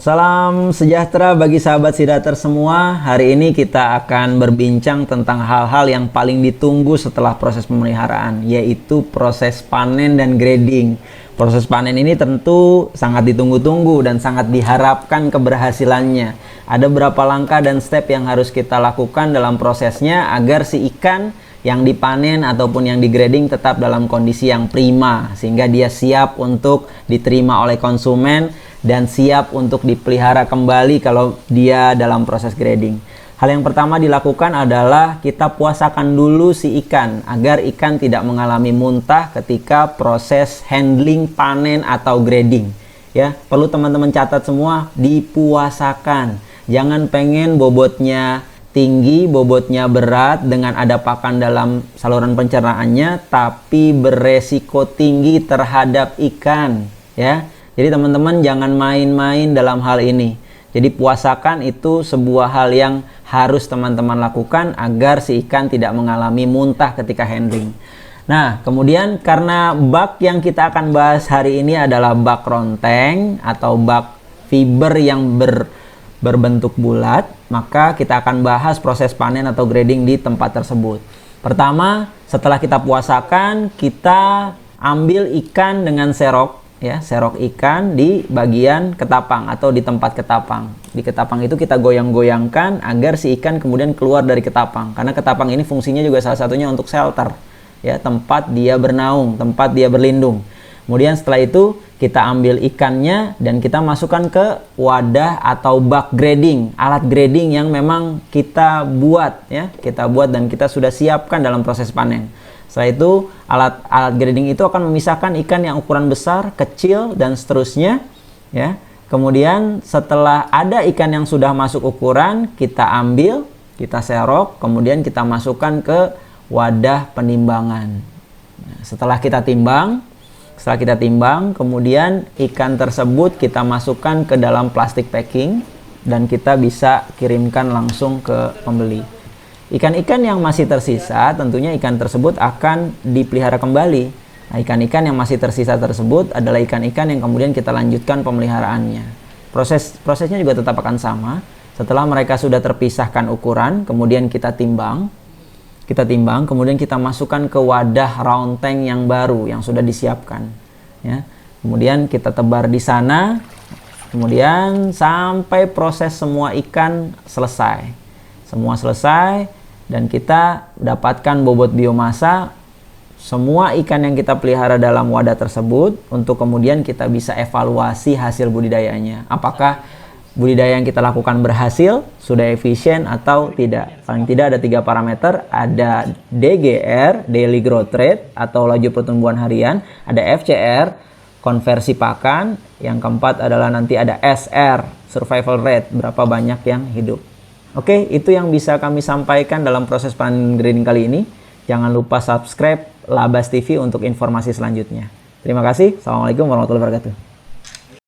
Salam sejahtera bagi sahabat Sidater semua. Hari ini kita akan berbincang tentang hal-hal yang paling ditunggu setelah proses pemeliharaan, yaitu proses panen dan grading. Proses panen ini tentu sangat ditunggu-tunggu dan sangat diharapkan keberhasilannya. Ada beberapa langkah dan step yang harus kita lakukan dalam prosesnya agar si ikan yang dipanen ataupun yang digrading tetap dalam kondisi yang prima, sehingga dia siap untuk diterima oleh konsumen dan siap untuk dipelihara kembali kalau dia dalam proses grading. Hal yang pertama dilakukan adalah kita puasakan dulu si ikan agar ikan tidak mengalami muntah ketika proses handling, panen atau grading. Ya, perlu teman-teman catat semua, dipuasakan. Jangan pengen bobotnya tinggi, bobotnya berat dengan ada pakan dalam saluran pencernaannya, tapi beresiko tinggi terhadap ikan, ya. Jadi teman-teman jangan main-main dalam hal ini. Jadi puasakan itu sebuah hal yang harus teman-teman lakukan agar si ikan tidak mengalami muntah ketika handling. Nah, kemudian karena bak yang kita akan bahas hari ini adalah bak ronteng atau bak fiber yang berbentuk bulat, maka kita akan bahas proses panen atau grading di tempat tersebut. Pertama, setelah kita puasakan, kita ambil ikan dengan serok. Ya, serok ikan di bagian ketapang atau di tempat ketapang. Di ketapang itu kita goyang-goyangkan agar si ikan kemudian keluar dari ketapang. Karena ketapang ini fungsinya juga salah satunya untuk shelter. Ya, tempat dia bernaung, tempat dia berlindung. Kemudian setelah itu kita ambil ikannya dan kita masukkan ke wadah atau bak grading, alat grading yang memang kita buat, ya. Kita buat dan kita sudah siapkan dalam proses panen. Setelah itu alat grading itu akan memisahkan ikan yang ukuran besar, kecil, dan seterusnya, ya. Kemudian setelah ada ikan yang sudah masuk ukuran, kita ambil, kita serok, kemudian kita masukkan ke wadah penimbangan. Nah, setelah kita timbang, kemudian ikan tersebut kita masukkan ke dalam plastik packing dan kita bisa kirimkan langsung ke pembeli. Ikan-ikan yang masih tersisa, tentunya ikan tersebut akan dipelihara kembali. Nah, ikan-ikan yang masih tersisa tersebut adalah ikan-ikan yang kemudian kita lanjutkan pemeliharaannya. Prosesnya juga tetap akan sama. Setelah mereka sudah terpisahkan ukuran, kemudian kita timbang, kemudian kita masukkan ke wadah ronteng yang baru yang sudah disiapkan. Ya. Kemudian kita tebar di sana, kemudian sampai proses semua ikan selesai. Semua selesai. Dan kita dapatkan bobot biomasa semua ikan yang kita pelihara dalam wadah tersebut untuk kemudian kita bisa evaluasi hasil budidayanya. Apakah budidaya yang kita lakukan berhasil, sudah efisien atau tidak. Paling tidak ada 3 parameter, ada DGR, Daily Growth Rate atau laju pertumbuhan harian, ada FCR, konversi pakan, yang keempat adalah nanti ada SR, Survival Rate, berapa banyak yang hidup. Oke, itu yang bisa kami sampaikan dalam proses panen grading kali ini. Jangan lupa subscribe Labas TV untuk informasi selanjutnya. Terima kasih. Assalamualaikum warahmatullahi wabarakatuh.